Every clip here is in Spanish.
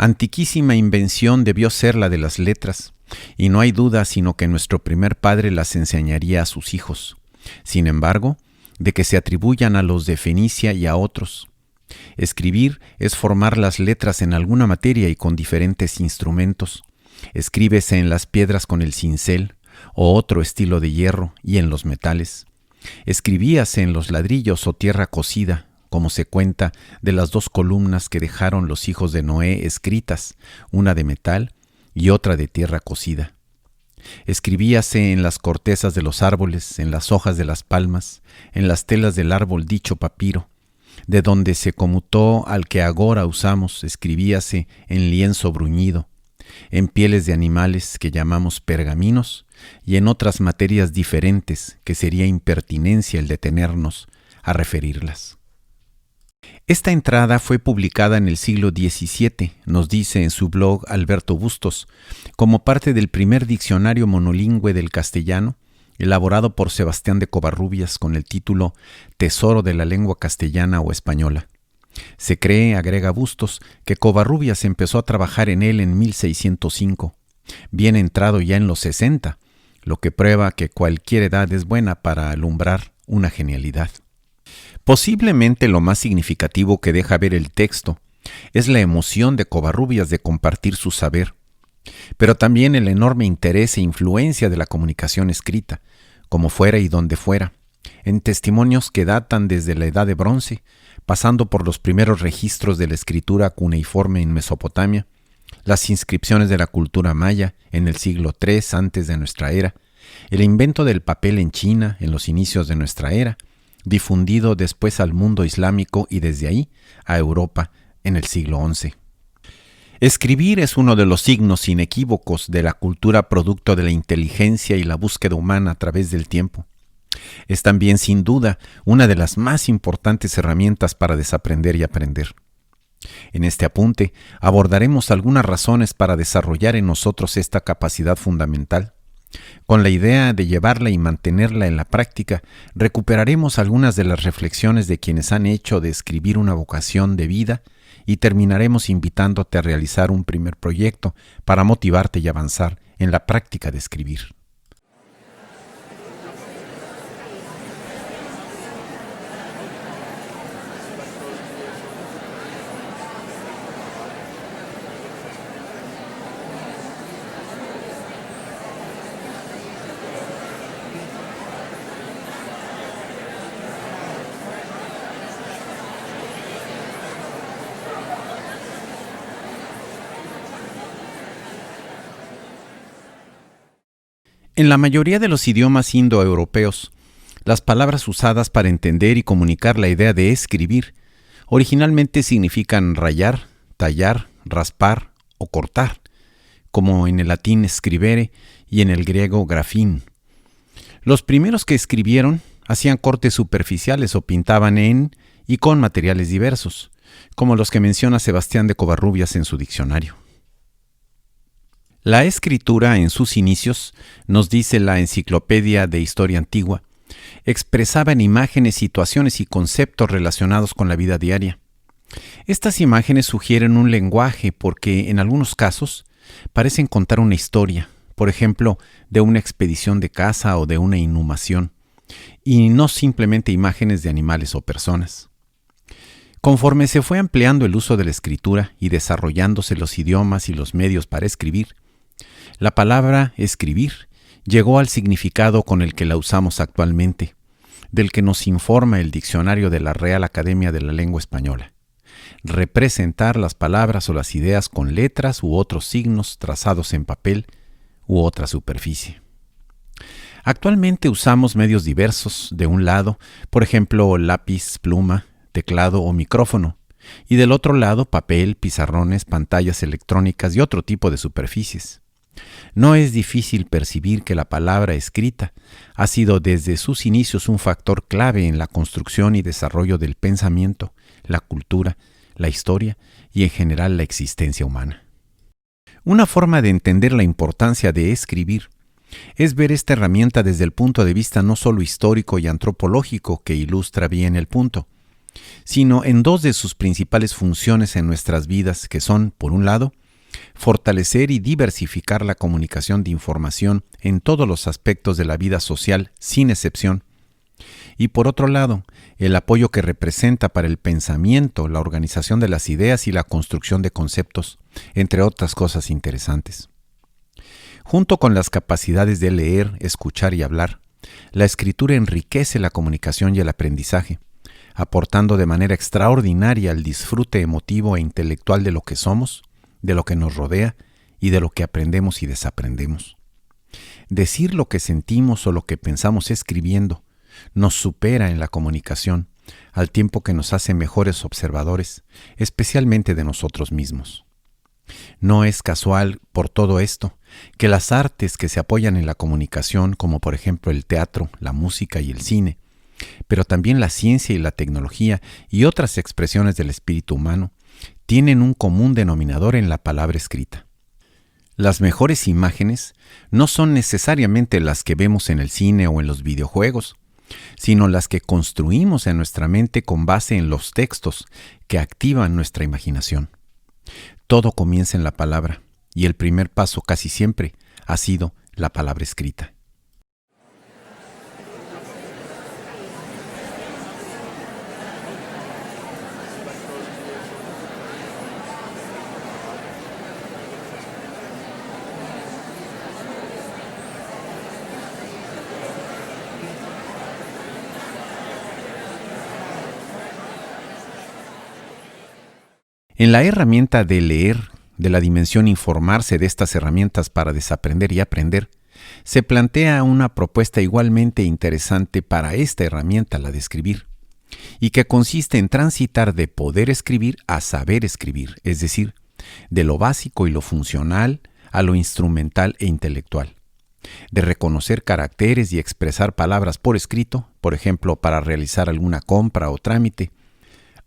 Antiquísima invención debió ser la de las letras, y no hay duda sino que nuestro primer padre las enseñaría a sus hijos. Sin embargo, de que se atribuyan a los de Fenicia y a otros. Escribir es formar las letras en alguna materia y con diferentes instrumentos. Escríbese en las piedras con el cincel, o otro estilo de hierro, y en los metales. Escribíase en los ladrillos o tierra cocida, como se cuenta de las 2 columnas que dejaron los hijos de Noé escritas, una de metal y otra de tierra cocida. Escribíase en las cortezas de los árboles, en las hojas de las palmas, en las telas del árbol dicho papiro, de donde se comutó al que agora usamos. Escribíase en lienzo bruñido, en pieles de animales que llamamos pergaminos y en otras materias diferentes que sería impertinencia el detenernos a referirlas. Esta entrada fue publicada en el siglo XVII, nos dice en su blog Alberto Bustos, como parte del primer diccionario monolingüe del castellano, elaborado por Sebastián de Covarrubias con el título Tesoro de la lengua castellana o española. Se cree, agrega Bustos, que Covarrubias empezó a trabajar en él en 1605, bien entrado ya en los 60, lo que prueba que cualquier edad es buena para alumbrar una genialidad. Posiblemente lo más significativo que deja ver el texto es la emoción de Covarrubias de compartir su saber, pero también el enorme interés e influencia de la comunicación escrita, como fuera y donde fuera, en testimonios que datan desde la Edad de Bronce, pasando por los primeros registros de la escritura cuneiforme en Mesopotamia, las inscripciones de la cultura maya en el siglo III antes de nuestra era, el invento del papel en China en los inicios de nuestra era, difundido después al mundo islámico y desde ahí a Europa en el siglo XI. Escribir es uno de los signos inequívocos de la cultura producto de la inteligencia y la búsqueda humana a través del tiempo. Es también, sin duda, una de las más importantes herramientas para desaprender y aprender. En este apunte abordaremos algunas razones para desarrollar en nosotros esta capacidad fundamental. Con la idea de llevarla y mantenerla en la práctica, recuperaremos algunas de las reflexiones de quienes han hecho de escribir una vocación de vida y terminaremos invitándote a realizar un primer proyecto para motivarte y avanzar en la práctica de escribir. En la mayoría de los idiomas indoeuropeos, las palabras usadas para entender y comunicar la idea de escribir originalmente significan rayar, tallar, raspar o cortar, como en el latín scribere y en el griego grafín. Los primeros que escribieron hacían cortes superficiales o pintaban en y con materiales diversos, como los que menciona Sebastián de Covarrubias en su diccionario. La escritura en sus inicios, nos dice la Enciclopedia de Historia Antigua, expresaba en imágenes situaciones y conceptos relacionados con la vida diaria. Estas imágenes sugieren un lenguaje porque, en algunos casos, parecen contar una historia, por ejemplo, de una expedición de caza o de una inhumación, y no simplemente imágenes de animales o personas. Conforme se fue ampliando el uso de la escritura y desarrollándose los idiomas y los medios para escribir, la palabra escribir llegó al significado con el que la usamos actualmente, del que nos informa el diccionario de la Real Academia de la Lengua Española. Representar las palabras o las ideas con letras u otros signos trazados en papel u otra superficie. Actualmente usamos medios diversos, de un lado, por ejemplo, lápiz, pluma, teclado o micrófono, y del otro lado, papel, pizarrones, pantallas electrónicas y otro tipo de superficies. No es difícil percibir que la palabra escrita ha sido desde sus inicios un factor clave en la construcción y desarrollo del pensamiento, la cultura, la historia y en general la existencia humana. Una forma de entender la importancia de escribir es ver esta herramienta desde el punto de vista no solo histórico y antropológico que ilustra bien el punto, sino en dos de sus principales funciones en nuestras vidas, que son, por un lado, fortalecer y diversificar la comunicación de información en todos los aspectos de la vida social, sin excepción, y por otro lado, el apoyo que representa para el pensamiento, la organización de las ideas y la construcción de conceptos, entre otras cosas interesantes. Junto con las capacidades de leer, escuchar y hablar, la escritura enriquece la comunicación y el aprendizaje, aportando de manera extraordinaria al disfrute emotivo e intelectual de lo que somos, de lo que nos rodea y de lo que aprendemos y desaprendemos. Decir lo que sentimos o lo que pensamos escribiendo nos supera en la comunicación, al tiempo que nos hace mejores observadores, especialmente de nosotros mismos. No es casual, por todo esto, que las artes que se apoyan en la comunicación, como por ejemplo el teatro, la música y el cine, pero también la ciencia y la tecnología y otras expresiones del espíritu humano, tienen un común denominador en la palabra escrita. Las mejores imágenes no son necesariamente las que vemos en el cine o en los videojuegos, sino las que construimos en nuestra mente con base en los textos que activan nuestra imaginación. Todo comienza en la palabra, y el primer paso casi siempre ha sido la palabra escrita. En la herramienta de leer, de la dimensión informarse de estas herramientas para desaprender y aprender, se plantea una propuesta igualmente interesante para esta herramienta, la de escribir, y que consiste en transitar de poder escribir a saber escribir, es decir, de lo básico y lo funcional a lo instrumental e intelectual, de reconocer caracteres y expresar palabras por escrito, por ejemplo, para realizar alguna compra o trámite,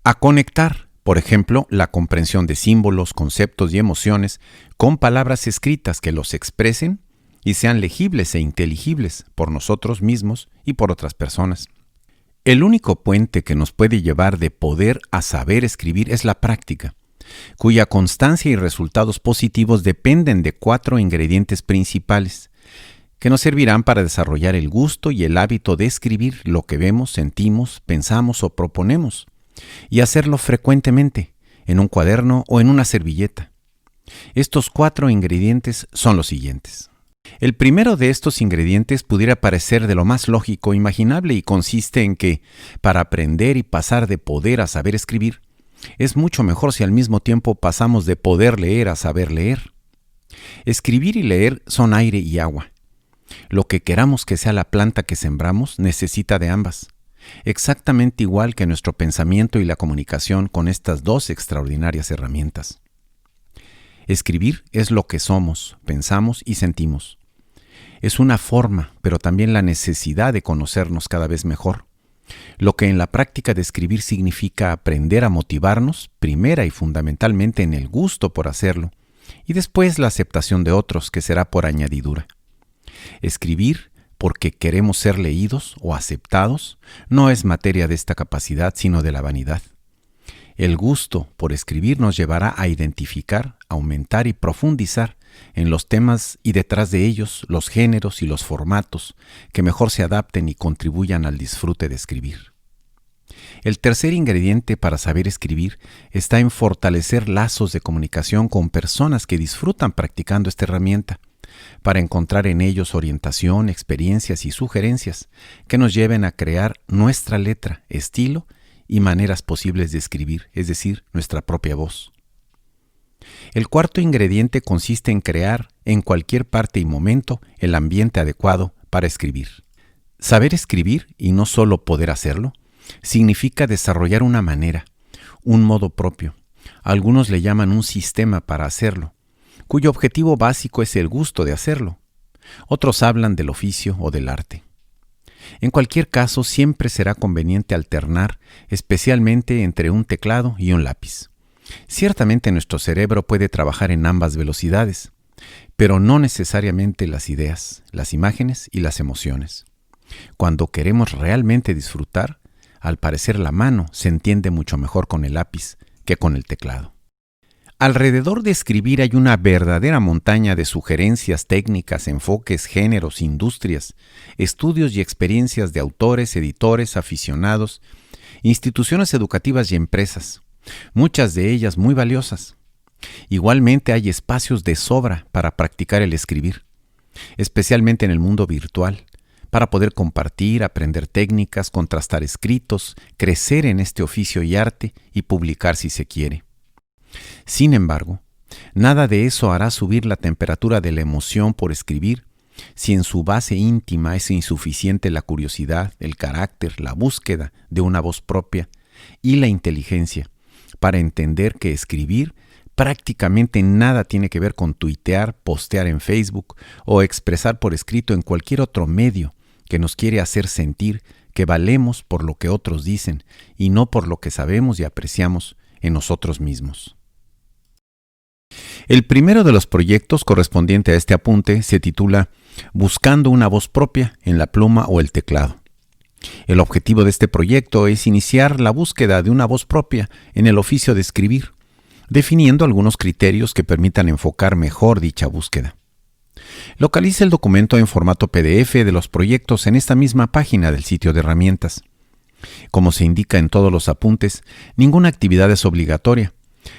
a conectar, por ejemplo, la comprensión de símbolos, conceptos y emociones con palabras escritas que los expresen y sean legibles e inteligibles por nosotros mismos y por otras personas. El único puente que nos puede llevar de poder a saber escribir es la práctica, cuya constancia y resultados positivos dependen de 4 ingredientes principales, que nos servirán para desarrollar el gusto y el hábito de escribir lo que vemos, sentimos, pensamos o proponemos, y hacerlo frecuentemente, en un cuaderno o en una servilleta. Estos 4 ingredientes son los siguientes. El primero de estos ingredientes pudiera parecer de lo más lógico e imaginable y consiste en que, para aprender y pasar de poder a saber escribir, es mucho mejor si al mismo tiempo pasamos de poder leer a saber leer. Escribir y leer son aire y agua. Lo que queramos que sea la planta que sembramos necesita de ambas, exactamente igual que nuestro pensamiento y la comunicación con estas 2 extraordinarias herramientas. Escribir es lo que somos, pensamos y sentimos. Es una forma, pero también la necesidad de conocernos cada vez mejor, lo que en la práctica de escribir significa aprender a motivarnos, primera y fundamentalmente en el gusto por hacerlo, y después la aceptación de otros, que será por añadidura. Escribir porque queremos ser leídos o aceptados, no es materia de esta capacidad, sino de la vanidad. El gusto por escribir nos llevará a identificar, aumentar y profundizar en los temas y detrás de ellos los géneros y los formatos que mejor se adapten y contribuyan al disfrute de escribir. El tercer ingrediente para saber escribir está en fortalecer lazos de comunicación con personas que disfrutan practicando esta herramienta, para encontrar en ellos orientación, experiencias y sugerencias que nos lleven a crear nuestra letra, estilo y maneras posibles de escribir, es decir, nuestra propia voz. El cuarto ingrediente consiste en crear en cualquier parte y momento el ambiente adecuado para escribir. Saber escribir, y no solo poder hacerlo, significa desarrollar una manera, un modo propio. Algunos le llaman un sistema para hacerlo, cuyo objetivo básico es el gusto de hacerlo. Otros hablan del oficio o del arte. En cualquier caso, siempre será conveniente alternar, especialmente entre un teclado y un lápiz. Ciertamente nuestro cerebro puede trabajar en ambas velocidades, pero no necesariamente las ideas, las imágenes y las emociones. Cuando queremos realmente disfrutar, al parecer la mano se entiende mucho mejor con el lápiz que con el teclado. Alrededor de escribir hay una verdadera montaña de sugerencias, técnicas, enfoques, géneros, industrias, estudios y experiencias de autores, editores, aficionados, instituciones educativas y empresas, muchas de ellas muy valiosas. Igualmente hay espacios de sobra para practicar el escribir, especialmente en el mundo virtual, para poder compartir, aprender técnicas, contrastar escritos, crecer en este oficio y arte y publicar si se quiere. Sin embargo, nada de eso hará subir la temperatura de la emoción por escribir si en su base íntima es insuficiente la curiosidad, el carácter, la búsqueda de una voz propia y la inteligencia para entender que escribir prácticamente nada tiene que ver con tuitear, postear en Facebook o expresar por escrito en cualquier otro medio que nos quiere hacer sentir que valemos por lo que otros dicen y no por lo que sabemos y apreciamos en nosotros mismos. El primero de los proyectos correspondiente a este apunte se titula Buscando una voz propia en la pluma o el teclado. El objetivo de este proyecto es iniciar la búsqueda de una voz propia en el oficio de escribir, definiendo algunos criterios que permitan enfocar mejor dicha búsqueda. Localiza el documento en formato PDF de los proyectos en esta misma página del sitio de herramientas. Como se indica en todos los apuntes, ninguna actividad es obligatoria.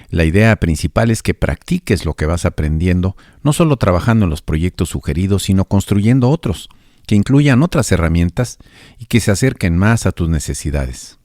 La idea principal es que practiques lo que vas aprendiendo, no solo trabajando en los proyectos sugeridos, sino construyendo otros, que incluyan otras herramientas y que se acerquen más a tus necesidades.